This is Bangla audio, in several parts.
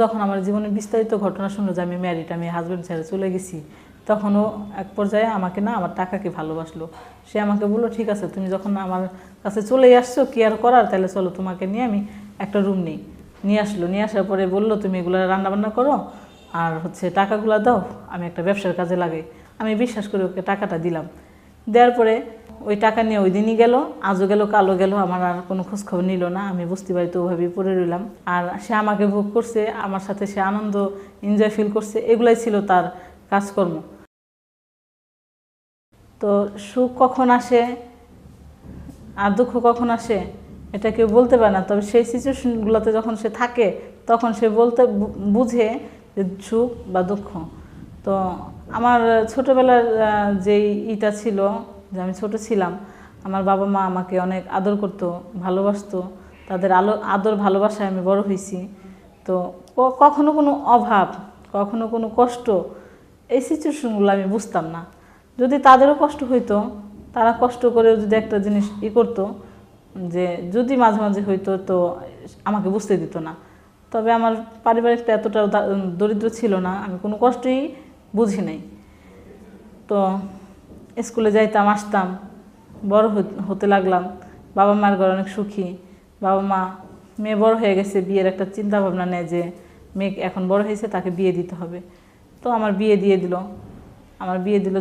যখন আমার জীবনের বিস্তারিত ঘটনা শুনলো যে আমি ম্যারিড, আমি হাজব্যান্ড ছেড়ে চলে গেছি, তখনও এক পর্যায়ে আমাকে না আমার টাকাকে ভালোবাসলো। সে আমাকে বললো, ঠিক আছে তুমি যখন আমার কাছে চলেই আসছো কেয়ার করার, তাহলে চলো তোমাকে নিয়ে আমি একটা রুম নিয়ে আসলো। নিয়ে আসার পরে বললো, তুমি এগুলো রান্নাবান্না করো আর টাকাগুলো দাও, আমি একটা ব্যবসার কাজে লাগাই। আমি বিশ্বাস করে ওকে টাকাটা দিলাম। দেওয়ার পরে ওই টাকা নিয়ে ওই দিনই গেল, আজও গেল, কালও গেল, আমার আর কোনো খোঁজখবর নিল না। আমি বস্তি বাড়িতে ওভাবেই পড়ে রইলাম। আর সে আমাকে ভোগ করছে, আমার সাথে সে আনন্দ এনজয় ফিল করছে, এগুলাই ছিল তার কাজকর্ম। তো সুখ কখন আসে আর দুঃখ কখন আসে এটা কেউ বলতে পারে না, তবে সেই সিচুয়েশনগুলোতে যখন সে থাকে তখন সে বুঝে যে সুখ বা দুঃখ। তো আমার ছোটোবেলার যেই ইটা ছিল, যে আমি ছোট ছিলাম, আমার বাবা মা আমাকে অনেক আদর করতো, ভালোবাসতো। তাদের আদর ভালোবাসায় আমি বড় হয়েছি। তো কখনো কোনো অভাব, কখনো কোনো কষ্ট, এই সিচুয়েশনগুলো আমি বুঝতাম না। যদি তাদেরও কষ্ট হইতো, তারা কষ্ট করেও যদি একটা জিনিস করতো, যে যদি মাঝে মাঝে হইতো, তো আমাকে বুঝতে দিত না। তবে আমার পারিবারিকটা এতটা দরিদ্র ছিল না, আমি কোনো কষ্টই বুঝি নাই। তো স্কুলে যাইতাম, আসতাম, বড় হতে লাগলাম। বাবা মার ঘরে অনেক সুখী। বাবা মা, মেয়ে বড় হয়ে গেছে, বিয়ের একটা চিন্তা ভাবনা নেয় যে মেয়ে এখন বড় হয়েছে, তাকে বিয়ে দিতে হবে। তো আমার বিয়ে দিয়ে দিল।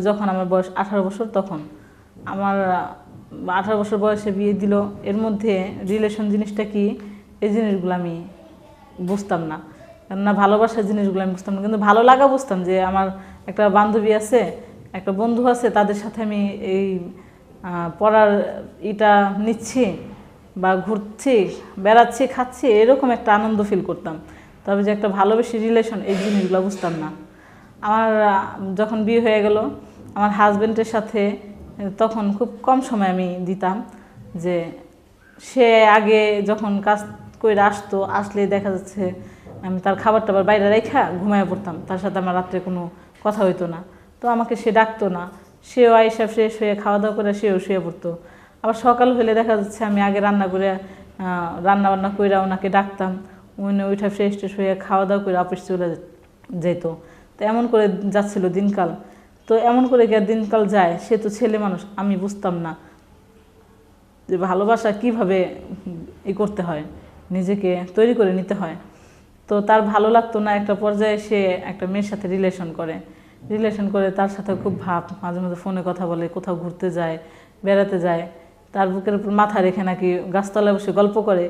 যখন আমার বয়স 18 বছর, তখন আমার 18 বছর বয়সে বিয়ে দিল। এর মধ্যে রিলেশন জিনিসটা কি, এই জিনিসগুলো আমি বুঝতাম না। কেননা ভালোবাসার জিনিসগুলো আমি বুঝতাম না, কিন্তু ভালো লাগা বুঝতাম। যে আমার একটা বান্ধবী আছে, একটা বন্ধু আছে, তাদের সাথে আমি এই পড়ার নিচ্ছি বা ঘুরছি, বেড়াচ্ছি, খাচ্ছি, এরকম একটা আনন্দ ফিল করতাম। তবে যে একটা ভালোবেসে রিলেশন, এই জিনিসগুলো বুঝতাম না। আমার যখন বিয়ে হয়ে গেল, আমার হাজব্যান্ডের সাথে তখন খুব কম সময় আমি দিতাম। যে সে আগে যখন কাজ করে আসলে দেখা যাচ্ছে আমি তার খাবার টাবার বাইরে রেখা ঘুমায় পড়তাম, তার সাথে আমার রাত্রে কোনো কথা হইতো না। তো আমাকে সে ডাকতো না, সেও আইসা ফ্রেশ হয়ে খাওয়া দাওয়া করে সেও শুয়ে পড়তো। আবার সকাল হলে দেখা যাচ্ছে আমি আগে রান্না বান্না করে ওনাকে ডাকতাম, উনি ওইটা ফ্রেশ ট্রেশ হয়ে খাওয়া দাওয়া করে অফিস চলে যেত। তো এমন করে যাচ্ছিল দিনকাল। তো এমন করে গিয়ে দিনকাল যায়, সে তো ছেলে মানুষ, আমি বুঝতাম না যে ভালোবাসা কিভাবে করতে হয়, নিজেকে তৈরি করে নিতে হয়। তো তার ভালো লাগতো না। একটা পর্যায়ে সে একটা মেয়ের সাথে রিলেশন করে তার সাথে খুব ভাব, মাঝে মাঝে ফোনে কথা বলে, কোথাও ঘুরতে যায়, বেড়াতে যায়, তার বুকের উপর মাথা রেখে নাকি গাছতলায় বসে গল্প করে।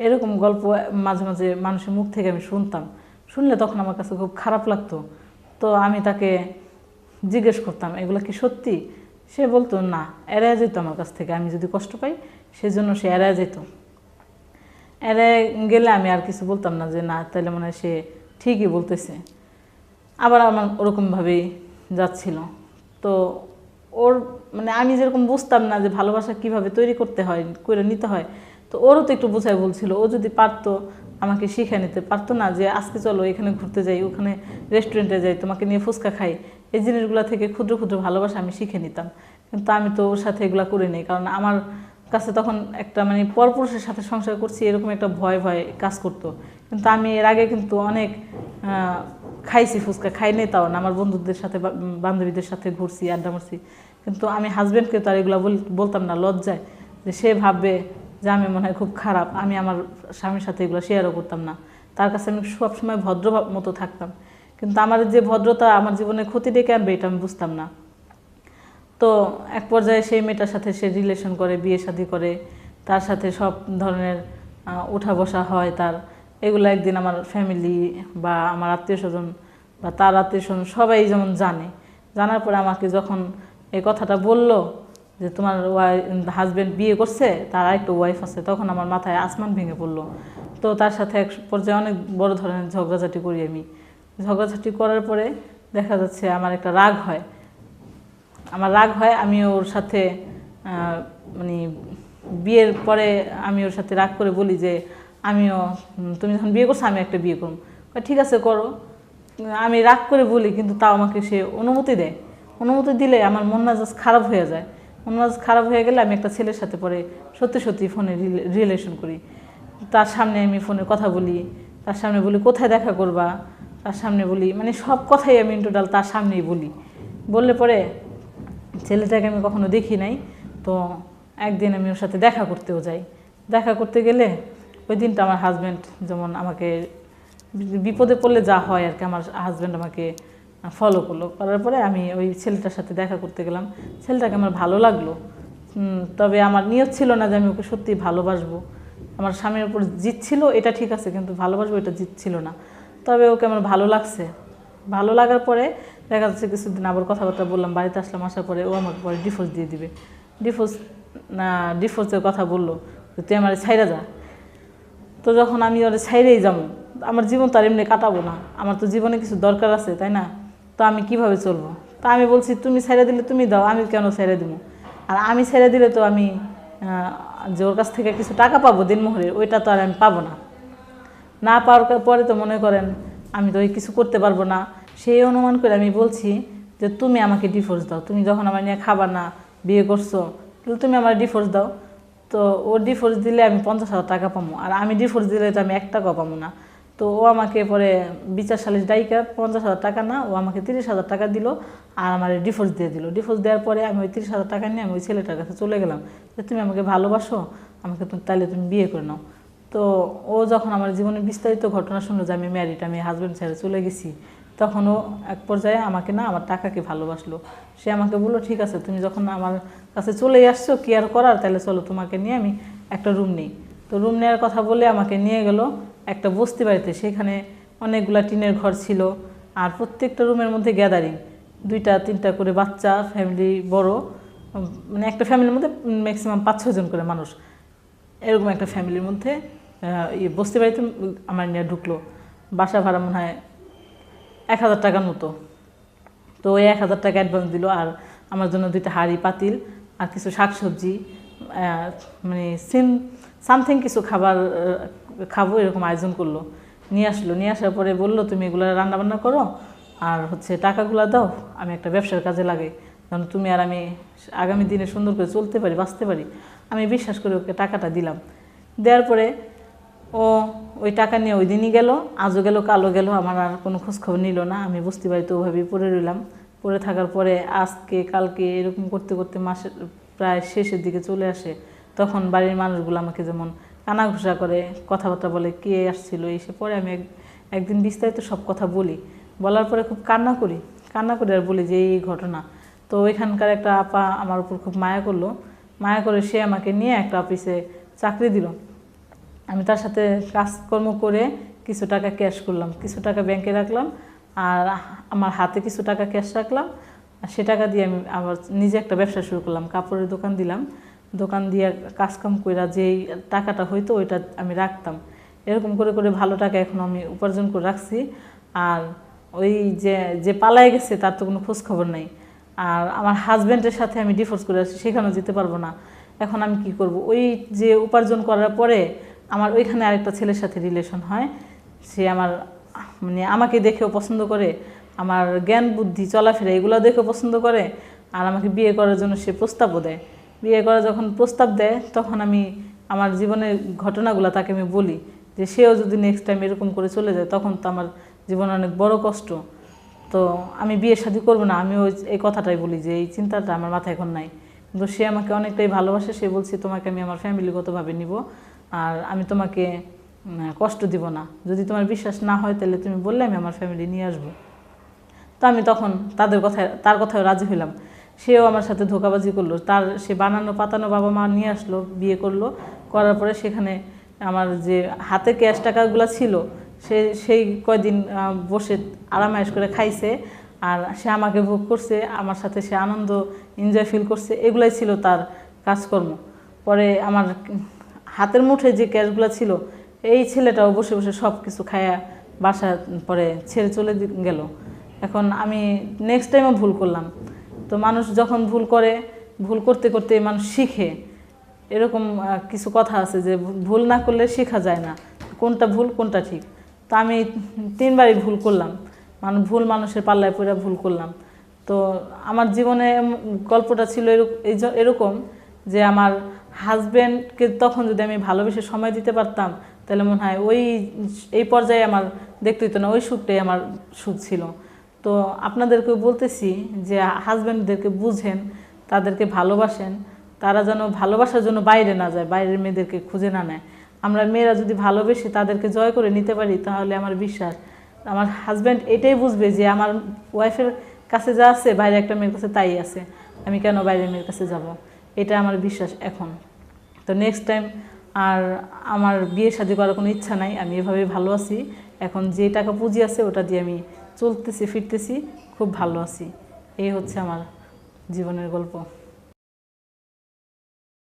এরকম গল্প মাঝে মাঝে মানুষের মুখ থেকে আমি শুনলে তখন আমার কাছে খুব খারাপ লাগতো। তো আমি তাকে জিজ্ঞেস করতাম, এগুলো কি সত্যি? সে বলতো না, এড়ায় যেত আমার কাছ থেকে। আমি যদি কষ্ট পাই সেজন্য সে এড়ায় যেত। এড়ায় গেলে আমি আর কিছু বলতাম না, যে না, তাহলে মনে হয় সে ঠিকই বলতেছে। আবার আমার ওরকমভাবেই যাচ্ছিল। তো ওর আমি যেরকম বুঝতাম না যে ভালোবাসা কিভাবে তৈরি করতে হয়, করে নিতে হয়, তো ওরও তো একটু বোঝায় বলছিল। ও যদি পারতো আমাকে শিখে নিতে পারতো না, যে আজকে চলো এখানে ঘুরতে যাই, ওখানে রেস্টুরেন্টে যাই, তোমাকে নিয়ে ফুচকা খাই, এই জিনিসগুলো থেকে ক্ষুদ্র ক্ষুদ্র ভালোবাসা আমি শিখে নিতাম। কিন্তু আমি তো ওর সাথে এগুলো করে নিই, কারণ আমার কাছে তখন একটা পরপুরুষের সাথে সংসার করছি এরকম একটা ভয় কাজ করতো। কিন্তু আমি এর আগে কিন্তু অনেক খাইছি ফুচকা, খাই নেই তাও না, আমার বন্ধুদের সাথে বান্ধবীদের সাথে ঘুরছি, আড্ডা মারছি। কিন্তু আমি হাজব্যান্ডকে তো আর এগুলো বলতাম না, লজ্জায়, যে সে ভাববে যে আমি মনে হয় খুব খারাপ। আমি আমার স্বামীর সাথে এগুলো শেয়ারও করতাম না। তার কাছে আমি সবসময় ভদ্র মতো থাকতাম। কিন্তু আমার যে ভদ্রতা আমার জীবনে ক্ষতি ডেকে আনবে, এটা আমি বুঝতাম না। তো এক পর্যায়ে সেই মেয়েটার সাথে সে রিলেশন করে, বিয়ে শাদী করে, তার সাথে সব ধরনের উঠা বসা হয় তার। এগুলো একদিন আমার ফ্যামিলি বা আমার আত্মীয় স্বজন বা তার আত্মীয় স্বজন সবাই যেমন জানার পরে আমাকে যখন এই কথাটা বলল যে তোমার হাজব্যান্ড বিয়ে করছে, তার আরেকটা ওয়াইফ আছে, তখন আমার মাথায় আসমান ভেঙে পড়লো। তো তার সাথে এক পর্যায়ে অনেক বড় ধরনের ঝগড়াঝাটি করি আমি। ঝগড়াঝাটি করার পরে দেখা যাচ্ছে আমার একটা রাগ হয়। আমি ওর সাথে বিয়ের পরে আমি ওর সাথে রাগ করে বলি যে তুমি যখন বিয়ে করছো আমি একটা বিয়ে করব। ঠিক আছে করো। আমি রাগ করে বলি, কিন্তু তাও আমাকে সে অনুমতি দেয়। অনুমতি দিলে আমার মন মেজাজ খারাপ হয়ে যায়। মন মেজাজ খারাপ হয়ে গেলে আমি একটা ছেলের সাথে পরে সত্যি সত্যি ফোনে রিলেশন করি, তার সামনে আমি ফোনে কথা বলি, তার সামনে বলি কোথায় দেখা করবা, তার সামনে বলি মানে সব কথাই আমি টোটাল তার সামনেই বলি। বললে পরে ছেলেটাকে আমি কখনো দেখি নাই, তো একদিন আমি ওর সাথে দেখা করতেও যাই। দেখা করতে গেলে ওই দিনটা আমার হাজব্যান্ড যেমন আমাকে বিপদে পড়লে যা হয় আর কি, আমার হাজব্যান্ড আমাকে ফলো করলো, করার পরে আমি ওই ছেলেটার সাথে দেখা করতে গেলাম। ছেলেটাকে আমার ভালো লাগলো, তবে আমার নিয়ত ছিল না যে আমি ওকে সত্যি ভালোবাসবো। আমার স্বামীর উপর জিত ছিল এটা ঠিক আছে, কিন্তু ভালোবাসবো এটা জিত ছিল না। তবে ওকে আমার ভালো লাগছে। ভালো লাগার পরে দেখা যাচ্ছে কিছুদিন আবার কথাবার্তা বললাম, বাড়িতে আসলাম, আসার পরে ও আমাকে পরে ডিভোর্স দিয়ে দিবে। ডিভোর্সের কথা বললো, তুই আমার ছাইরা যা। তো যখন আমি ওরা ছাইরেই যাবো, আমার জীবন তো আর এমনি কাটাবো না, আমার তো জীবনে কিছু দরকার আছে তাই না, তো আমি কিভাবে চলবো। তা আমি বলছি তুমি ছাইরা দিলে তুমি দাও, আমি কেন ছাইরা দিব। আর আমি ছেড়ে দিলে তো আমি যে ওর কাছ থেকে কিছু টাকা পাবো দিনমোহরের, ওইটা তো আর আমি পাবো না। না পাওয়ার পরে তো মনে করেন আমি তো ওই কিছু করতে পারবো না। সেই অনুমান করে আমি বলছি যে তুমি আমাকে ডিভোর্স দাও, তুমি যখন আমার নিয়ে খাবার না বিয়ে করছো, তাহলে তুমি আমার ডিভোর্স দাও। তো ও ডিভোর্স দিলে আমি 50,000 টাকা পাবো, আর আমি ডিভোর্স দিলে তো আমি 1 টাকাও পাবো না। তো ও আমাকে পরে বিচার সালিশ ডাইকা 50,000 টাকা না, ও আমাকে 30,000 টাকা দিল, আর আমার ডিভোর্স দিয়ে দিল। ডিভোর্স দেওয়ার পরে আমি ওই 30,000 টাকা নিয়ে আমি ওই ছেলেটার কাছে চলে গেলাম যে তুমি আমাকে ভালোবাসো, আমাকে তাহলে তুমি বিয়ে করে নাও। তো ও যখন আমার জীবনে বিস্তারিত ঘটনা শুনলো যে আমি ম্যারিড, আমি হাজব্যান্ড ছেড়ে চলে গেছি, তখন ও এক পর্যায়ে আমাকে না আমার টাকাকে ভালোবাসলো। সে আমাকে বললো ঠিক আছে তুমি যখন আমার কাছে চলেই আসছো কি আর করার, তাহলে চলো তোমাকে নিয়ে আমি একটা রুম নিই। তো রুম নেওয়ার কথা বলে আমাকে নিয়ে গেল একটা বস্তি বাড়িতে। সেখানে অনেকগুলা টিনের ঘর ছিল, আর প্রত্যেকটা রুমের মধ্যে গ্যাদারিং, 2-3টা করে বাচ্চা, ফ্যামিলি বড়, মানে একটা ফ্যামিলির মধ্যে ম্যাক্সিমাম 5-6 জন করে মানুষ, এরকম একটা ফ্যামিলির মধ্যে বস্তি বাড়িতে আমার নিয়ে ঢুকলো। বাসা ভাড়া মনে হয় 1,000 টাকার মতো। তো ওই 1,000 টাকা অ্যাডভান্স দিল, আর আমার জন্য 2টা হাঁড়ি পাতিল আর কিছু শাকসবজি, মানে সামথিং কিছু খাবার খাবো এরকম আয়োজন করলো। নিয়ে আসলো, নিয়ে আসার পরে বললো তুমি এগুলো রান্নাবান্না করো, আর হচ্ছে টাকাগুলো দাও, আমি একটা ব্যবসার কাজে লাগাই, কারণ তুমি আর আমি আগামী দিনে সুন্দর করে চলতে পারি, বাঁচতে পারি। আমি বিশ্বাস করে ওকে টাকাটা দিলাম। দেওয়ার পরে ও ওই টাকা নিয়ে ওই দিনই গেল, আজও গেল, কালও গেল, আমার আর কোনো খোঁজখবর নিল না। আমি বস্তি বাড়িতে ওভাবেই পড়ে রইলাম। পড়ে থাকার পরে আজকে কালকে এরকম করতে করতে মাসের প্রায় শেষের দিকে চলে আসে। তখন বাড়ির মানুষগুলো আমাকে যেমন কানাঘুষা করে, কথাবার্তা বলে, কে আসছিল এসে। পরে আমি একদিন বিস্তারিত সব কথা বলি, বলার পরে খুব কান্না করি আর বলি যে এই ঘটনা। তো ওইখানকার একটা আপা আমার উপর খুব মায়া করলো, মায়া করে সে আমাকে নিয়ে একটা অফিসে চাকরি দিল। আমি তার সাথে কাজকর্ম করে কিছু টাকা ক্যাশ করলাম, কিছু টাকা ব্যাংকে রাখলাম, আর আমার হাতে কিছু টাকা ক্যাশ রাখলাম। আর সে টাকা দিয়ে আমি আবার নিজে একটা ব্যবসা শুরু করলাম, কাপড়ের দোকান দিলাম। দোকান দিয়ে কাজকাম করে যেই টাকাটা হইতো ওইটা আমি রাখতাম। এরকম করে করে ভালো টাকা এখন আমি উপার্জন করে রাখছি। আর ওই যে পালায় গেছে তার তো কোনো খোঁজ খবর নাই। আর আমার হাজব্যান্ডের সাথে আমি ডিভোর্স করে আসছি, সেখানেও যেতে পারবো না। এখন আমি কি করব? ওই যে উপার্জন করার পরে আমার ওইখানে আরেকটা ছেলের সাথে রিলেশন হয়। সে আমার মানে আমাকে দেখেও পছন্দ করে, আমার জ্ঞান বুদ্ধি চলাফেরা এগুলো দেখেও পছন্দ করে, আর আমাকে বিয়ে করার জন্য সে প্রস্তাবও দেয়। বিয়ে করা যখন প্রস্তাব দেয় তখন আমি আমার জীবনের ঘটনাগুলো তাকে আমি বলি যে সেও যদি নেক্সট টাইম এরকম করে চলে যায় তখন তো আমার জীবনে অনেক বড় কষ্ট। তো আমি বিয়ে শাদী করবো না, আমি ওই এই কথাটাই বলি যে এই চিন্তাটা আমার মাথায় এখন নাই। কিন্তু সে আমাকে অনেকটাই ভালোবাসে। সে বলছে তোমাকে আমি আমার ফ্যামিলিগতভাবে নিব, আর আমি তোমাকে কষ্ট দিব না। যদি তোমার বিশ্বাস না হয় তাহলে তুমি বললে আমি আমার ফ্যামিলি নিয়ে আসবো। তো আমি তখন তার কথায় রাজি হইলাম। সেও আমার সাথে ধোঁকাবাজি করলো, সে বানানো পাতানো বাবা মা নিয়ে আসলো, বিয়ে করলো। করার পরে সেখানে আমার যে হাতে ক্যাশ টাকাগুলো ছিল সেই কয়দিন বসে আরামায়েশ করে খাইছে, আর সে আমাকে ভোগ করছে, আমার সাথে সে আনন্দ এনজয় ফিল করছে। এগুলাই ছিল তার কাজকর্ম। পরে আমার হাতের মুঠে যে ক্যাশগুলো ছিল এই ছেলেটাও বসে বসে সব কিছু খায়া বাসা পরে ছেড়ে চলে গেল। এখন আমি নেক্সট টাইমও ভুল করলাম। তো মানুষ যখন ভুল করে, ভুল করতে করতে মানুষ শিখে। এরকম কিছু কথা আছে যে ভুল না করলে শেখা যায় না, কোনটা ভুল কোনটা ঠিক। তো আমি 3বারই ভুল করলাম, ভুল মানুষের পাল্লায় পড়ে ভুল করলাম। তো আমার জীবনে গল্পটা ছিল এরকম যে আমার হাজব্যান্ডকে তখন যদি আমি ভালোবেসে সময় দিতে পারতাম তাহলে মনে হয় এই পর্যায়ে আমার দেখতে হতো না, ওই সুখটাই আমার সুখ ছিল। তো আপনাদেরকেও বলতেছি যে হাজব্যান্ডদেরকে বুঝেন, তাদেরকে ভালোবাসেন, তারা যেন ভালোবাসার জন্য বাইরে না যায়, বাইরের মেয়েদেরকে খুঁজে না নেয়। আমরা মেয়েরা যদি ভালোবেসে তাদেরকে জয় করে নিতে পারি তাহলে আমার বিশ্বাস আমার হাজব্যান্ড এটাই বুঝবে যে আমার ওয়াইফের কাছে যা আছে বাইরে একটা মেয়ের কাছে তাই আছে, আমি কেন বাইরের মেয়ের কাছে যাব, এটা আমার বিশ্বাস এখন। তো নেক্সট টাইম আর আমার বিয়ে শাদী করার কোনো ইচ্ছা নাই, আমি এভাবে ভালো আছি। এখন যে টাকা পুঁজি আছে ওটা দিয়ে আমি চলতেছি ফিরতেছি, খুব ভালো আছি। এই হচ্ছে আমার জীবনের গল্প।